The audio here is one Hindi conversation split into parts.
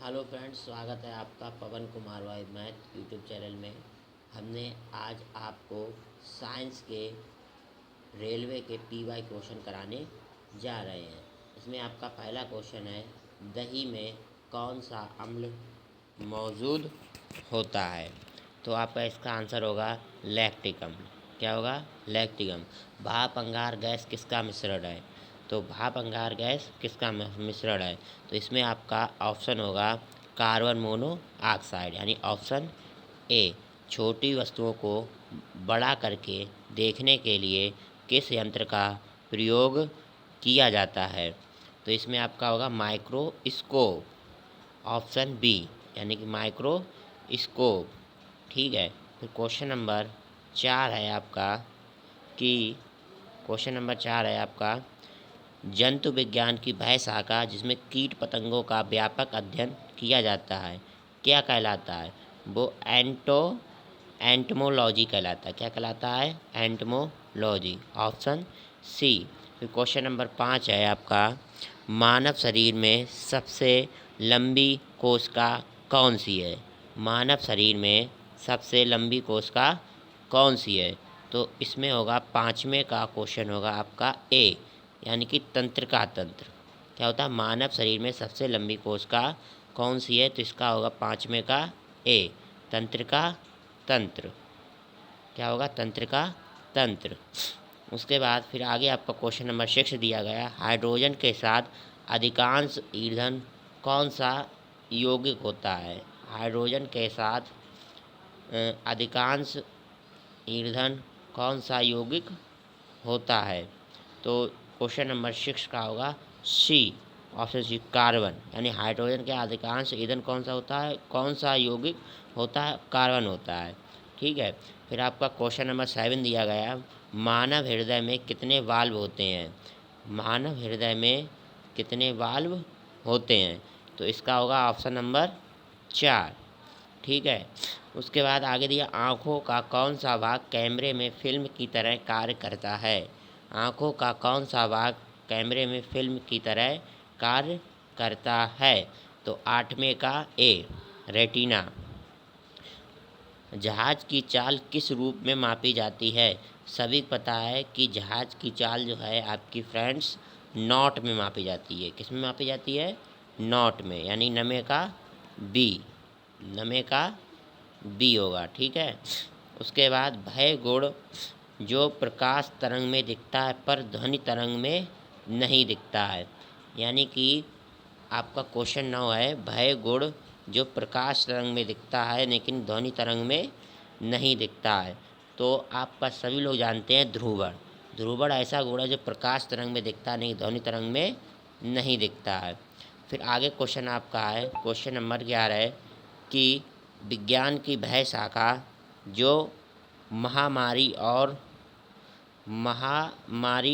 हेलो फ्रेंड्स, स्वागत है आपका Pawan Kumar Y math YouTube channel में। हमने आज आपको साइंस के रेलवे के पीवाई क्वेश्चन कराने जा रहे हैं। इसमें आपका पहला क्वेश्चन है, दही में कौन सा अम्ल मौजूद होता है? तो आपका इसका आंसर होगा लैक्टिक अम्ल। क्या होगा? लैक्टिक अम्ल। भाप अंगार गैस किसका मिश्रण है? तो भाप अंगार गैस किसका मिश्रण है? तो इसमें आपका ऑप्शन होगा कार्बन मोनोऑक्साइड, यानी ऑप्शन ए। छोटी वस्तुओं को बड़ा करके देखने के लिए किस यंत्र का प्रयोग किया जाता है? तो इसमें आपका होगा माइक्रोस्कोप, ऑप्शन बी, यानी कि माइक्रोस्कोप। ठीक है। फिर क्वेश्चन नंबर 4 है आपका कि क्वेश्चन नंबर 4 है आपका जंतु विज्ञान की वह शाखा जिसमें कीट पतंगों का व्यापक अध्ययन किया जाता है, क्या कहलाता है? वो एंटमोलॉजी कहलाता है। क्या कहलाता है? Entomology, option C. फिर क्वेश्चन नंबर 5 है आपका मानव शरीर में सबसे लंबी कोशिका कौन सी है? मानव शरीर में सबसे लंबी कोशिका कौन सी है? तो इसमें होगा 5वें का क्वेश्चन होगा आपका ए, यानी कि तंत्रिका तंत्र। क्या होता है? मानव शरीर में सबसे लंबी कोशिका कौन सी है? तो इसका होगा 5वें का ए, तंत्रिका तंत्र। क्या होगा? तंत्रिका तंत्र। उसके बाद फिर आगे आपका क्वेश्चन नंबर 6 दिया गया, हाइड्रोजन के साथ अधिकांश ईंधन कौन सा यौगिक होता है? हाइड्रोजन के साथ अधिकांश ईंधन कौन सा यौगिक होता है? तो क्वेश्चन नंबर 6 का होगा सी, ऑप्शन सी, कार्बन। यानी हाइड्रोजन के अधिकांश ईंधन कौन सा होता है? कौन सा यौगिक होता है? कार्बन होता है। ठीक है। फिर आपका क्वेश्चन नंबर 7 दिया गया, मानव हृदय में कितने वाल्व होते हैं? मानव हृदय में कितने वाल्व होते हैं? तो इसका होगा ऑप्शन नंबर 4। ठीक है। उसके बाद आगे दिया, आँखों का कौन सा भाग कैमरे में फिल्म की तरह कार्य करता है? आँखों का कौन सा भाग कैमरे में फिल्म की तरह कार्य करता है? तो 8वें का ए, रेटिना। जहाज की चाल किस रूप में मापी जाती है? सभी को पता है कि जहाज की चाल जो है आपकी फ्रेंड्स नॉट में मापी जाती है। किस में मापी जाती है? नॉट में, यानी नमे का बी, नमे का बी होगा। ठीक है। उसके बाद भय गुण जो प्रकाश तरंग में दिखता है पर ध्वनि तरंग में नहीं दिखता है, यानी कि आपका क्वेश्चन 9 है, भय गुण जो प्रकाश तरंग में दिखता है लेकिन ध्वनि तरंग में नहीं दिखता है। तो आपका सभी लोग जानते हैं ध्रुवण। ध्रुवण ऐसा गुण है जो प्रकाश तरंग में दिखता है नहीं ध्वनि तरंग में नहीं दिखता है। फिर आगे क्वेश्चन आपका है क्वेश्चन नंबर 11 है कि विज्ञान की वह शाखा जो महामारी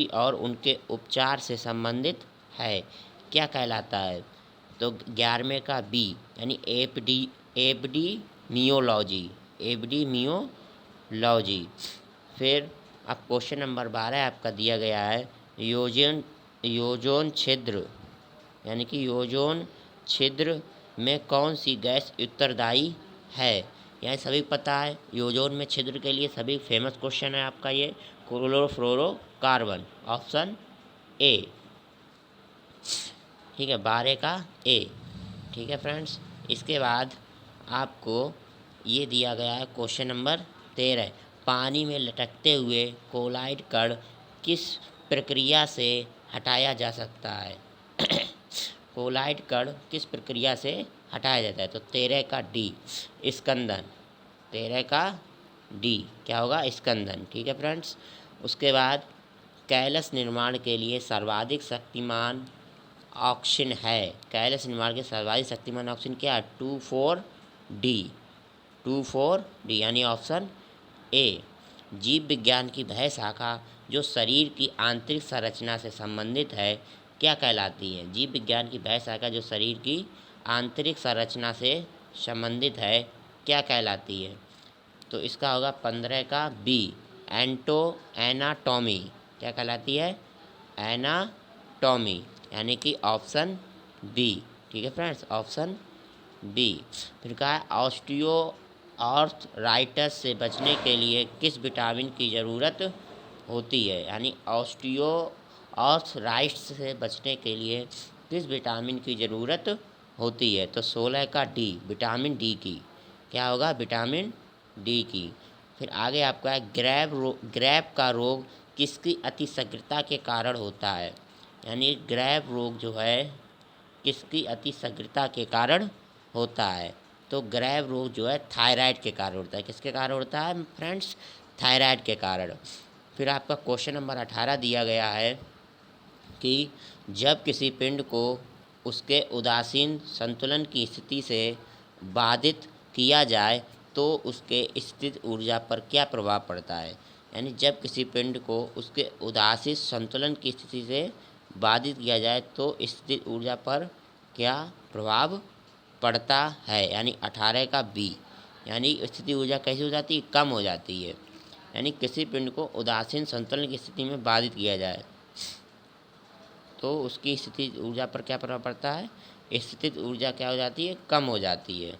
और उनके उपचार से संबंधित है, क्या कहलाता है? तो 11वें का बी, यानी एपिडेमियोलॉजी, एपिडेमियोलॉजी। फिर अब क्वेश्चन नंबर 12 आपका दिया गया है, योजोन छिद्र, यानी कि योजोन छिद्र में कौन सी गैस उत्तरदायी है? यह सभी पता है, योजोन में छिद्र के लिए सभी फेमस क्वेश्चन है आपका ये क्लोरोफ्लोरोकार्बन, ऑप्शन ए। ठीक है, 12 का ए। ठीक है फ्रेंड्स। इसके बाद आपको ये दिया गया है क्वेश्चन नंबर 13, पानी में लटकते हुए कोलाइड कण किस प्रक्रिया से हटाया जा सकता है? कोलाइड कण किस प्रक्रिया से हटाया जाता है? तो 13 का डी, स्कंदन। 13 का डी क्या होगा? स्कंदन। ठीक है फ्रेंड्स। उसके बाद कैलस निर्माण के लिए सर्वाधिक शक्तिमान ऑक्सीजन है। कैलस निर्माण के सर्वाधिक शक्तिमान ऑक्सीजन क्या है? 2,4-D, 2,4-D, यानी ऑप्शन ए। जीव विज्ञान की वह शाखा जो शरीर की आंतरिक संरचना से संबंधित है, क्या कहलाती है? जीव विज्ञान की वह शाखा जो शरीर की आंतरिक संरचना से संबंधित है, क्या कहलाती है? तो इसका होगा 15 का बी, एनाटॉमी। क्या कहलाती है? एनाटॉमी, यानी कि ऑप्शन बी। ठीक है फ्रेंड्स, ऑप्शन बी। फिर कहा है ऑस्टियो आर्थराइटिस से बचने के लिए किस विटामिन की ज़रूरत होती है, यानी ऑस्टियो आर्थराइटिस से बचने के लिए किस विटामिन की ज़रूरत होती है। तो 16 का डी, विटामिन डी की। क्या होगा, विटामिन डी की। फिर आगे आपका है ग्रैब का रोग किसकी अतिशीघ्रता के कारण होता है, यानी ग्रैब रोग जो है किसकी अतिशीघ्रता के कारण होता है। तो ग्रैब रोग जो है थायराइड के कारण होता है। किसके कारण होता है फ्रेंड्स, थायराइड के कारण। फिर आपका क्वेश्चन नंबर 18 दिया गया है कि जब किसी पिंड को उसके उदासीन संतुलन की स्थिति से बाधित किया जाए तो उसके स्थित ऊर्जा पर क्या प्रभाव पड़ता है, यानी जब किसी पिंड को उसके उदासीन संतुलन की स्थिति से बाधित किया जाए तो स्थित ऊर्जा पर क्या प्रभाव पड़ता है, यानी 18 का बी, यानी स्थिति ऊर्जा कैसी हो जाती है, कम हो जाती है। यानी किसी पिंड को उदासीन संतुलन की स्थिति में बाधित किया जाए तो उसकी स्थिति ऊर्जा पर क्या प्रभाव पड़ता है, स्थितिज ऊर्जा क्या हो जाती है, कम हो जाती है।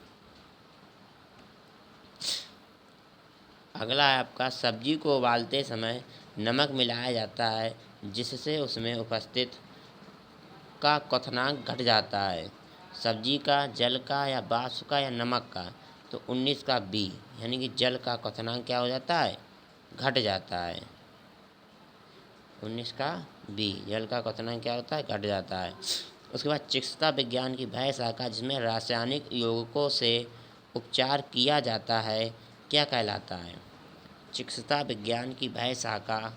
अगला है आपका सब्जी को उबालते समय नमक मिलाया जाता है जिससे उसमें उपस्थित का क्वथनांक घट जाता है, सब्जी का, जल का, या वाष्प का, या नमक का। तो 19 का बी, यानी कि जल का क्वथनांक क्या हो जाता है, घट जाता है। 19 का बी, जल का क्वथनांक क्या होता है, घट जाता है। उसके बाद चिकित्सा विज्ञान की वह शाखा जिसमें रासायनिक यौगिकों से उपचार किया जाता है क्या कहलाता है। चिकित्सा विज्ञान की वह शाखा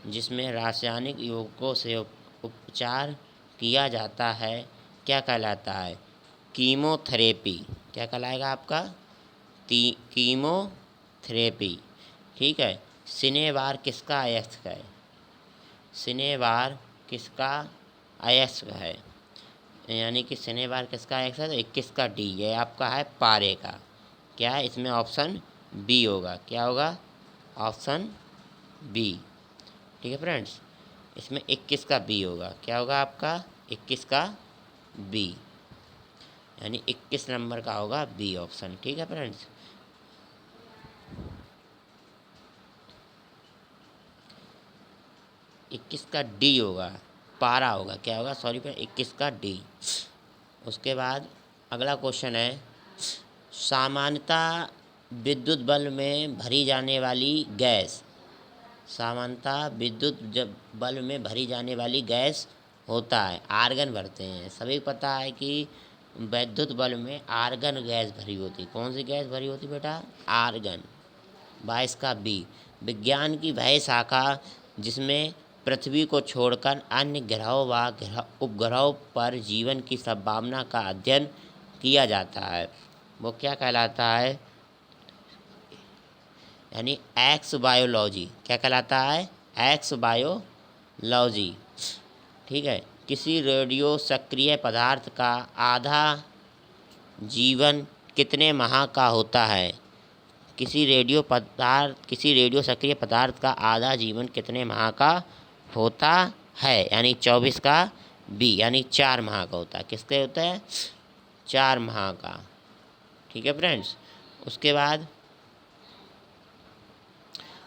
जिसमें रासायनिक यौगिकों से उपचार किया जाता है क्या कहलाता है, कीमोथेरेपी। क्या कहलाएगा आपका, कीमोथेरेपी। ठीक है। सिनेबार किसका अयस्क है, सिनेबार किसका अयस्क है, यानी कि सिनेबार किसका अयस्क है, तो 21 का डी, ये आपका है पारे का। क्या है इसमें, ऑप्शन बी होगा। क्या होगा, ऑप्शन बी। ठीक है फ्रेंड्स, इसमें 21 का बी होगा। क्या होगा आपका, 21 का बी, यानी 21 नंबर का होगा बी ऑप्शन। ठीक है फ्रेंड्स। इक्कीस का डी होगा, पारा होगा। क्या होगा, सॉरी फ्रेंड, 21 का डी। उसके बाद अगला क्वेश्चन है सामान्यतः विद्युत बल्ब में भरी जाने वाली गैस, सामान्यतः विद्युत जब बल्ब में भरी जाने वाली गैस होता है, आर्गन भरते हैं। सभी को पता है कि विद्युत बल्ब में आर्गन गैस भरी होती। कौन सी गैस भरी होती बेटा, आर्गन। 22 का बी, विज्ञान की वह शाखा जिसमें पृथ्वी को छोड़कर अन्य ग्रहों व उपग्रहों पर जीवन की संभावना का अध्ययन किया जाता है वो क्या कहलाता है, यानी एक्स बायोलॉजी। क्या कहलाता है, एक्स बायोलॉजी। ठीक है। किसी रेडियो सक्रिय पदार्थ का आधा जीवन कितने माह का होता है, किसी रेडियो सक्रिय पदार्थ का आधा जीवन कितने माह का होता है, यानी 24 का बी, यानी 4 माह का होता है। किसके होता है, 4 माह का। ठीक है फ्रेंड्स। उसके बाद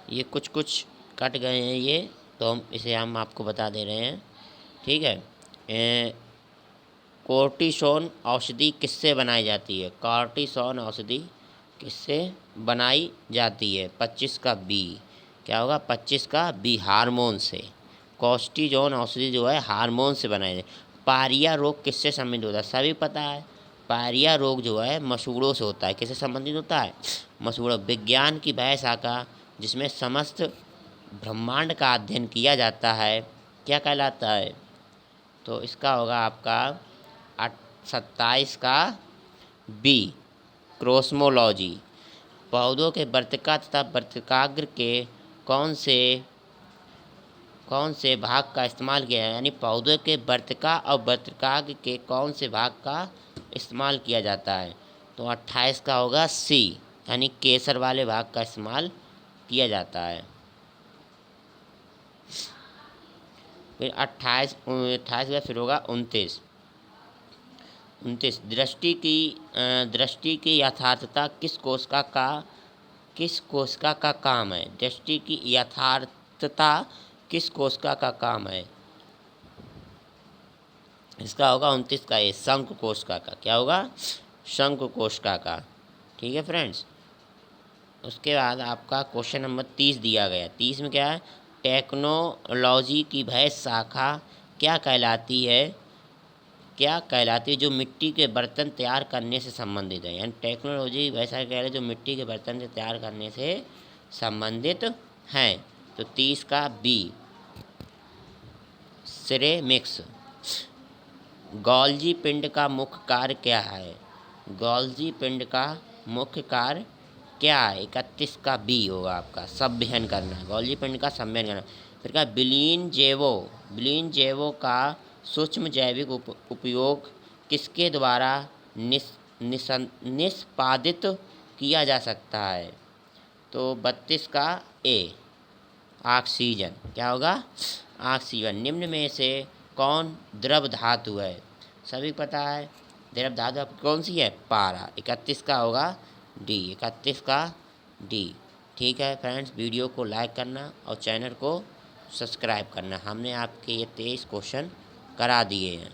ये कुछ कट गए हैं ये, तो हम आपको बता दे रहे हैं। ठीक है। कोर्टिसोन औषधि किससे बनाई जाती है, कोर्टिसोन औषधि किससे बनाई जाती है, 25 का बी। क्या होगा, 25 का बी, हार्मोन से। कोर्टिसोन औषधि जो है हार्मोन से बनाई जाती है। पायरिया रोग किससे संबंधित होता है, सभी पता है। पायरिया रोग जो है मसूड़ों से होता है। किससे संबंधित होता है, मसूड़ों। विज्ञान की वह शाखा जिसमें समस्त ब्रह्मांड का अध्ययन किया जाता है क्या कहलाता है, तो इसका होगा आपका 27 का बी, क्रोस्मोलॉजी। पौधों के वर्तिका तथा वर्तिकाग्र के कौन से भाग का इस्तेमाल किया है, यानी पौधों के वर्तिका और वर्तिकाग्र के कौन से भाग का इस्तेमाल किया जाता है, तो 28 का होगा सी, यानी केसर वाले भाग का इस्तेमाल किया जाता है। फिर 28 का फिर होगा 29, 29 दृष्टि की यथार्थता किस कोशिका का काम है? दृष्टि की यथार्थता किस कोशिका का काम है? इसका होगा 29 का ये शंकु कोशिका का। क्या होगा? शंकु कोशिका का। ठीक है फ्रेंड्स। उसके बाद आपका क्वेश्चन नंबर 30 दिया गया। 30 में क्या है? टेक्नोलॉजी की वह शाखा क्या कहलाती है जो मिट्टी के बर्तन तैयार करने से संबंधित है? यानी टेक्नोलॉजी वैसा कह रहे जो मिट्टी के बर्तन से तैयार करने से संबंधित हैं। तो 30 का बी, सिरेमिक्स। गोल्जी पिंड का मुख्य कार्य क्या है? गोल्जी पिंड का मुख्य कार्य क्या है? 31 का बी होगा आपका, संवहन करना। गोल्जी पिंड का संवहन करना। फिर का विलीन जैवों का सूक्ष्म जैविक उपयोग किसके द्वारा निष्पादित किया जा सकता है? तो 32 का ए, ऑक्सीजन। क्या होगा? ऑक्सीजन। निम्न में से कौन द्रव धातु है? सभी पता है द्रव धातु आपकी कौन सी है? पारा। 31 का होगा डी, 31 का डी। ठीक है फ्रेंड्स, वीडियो को लाइक करना और चैनल को सब्सक्राइब करना। हमने आपके ये 23 क्वेश्चन करा दिए हैं।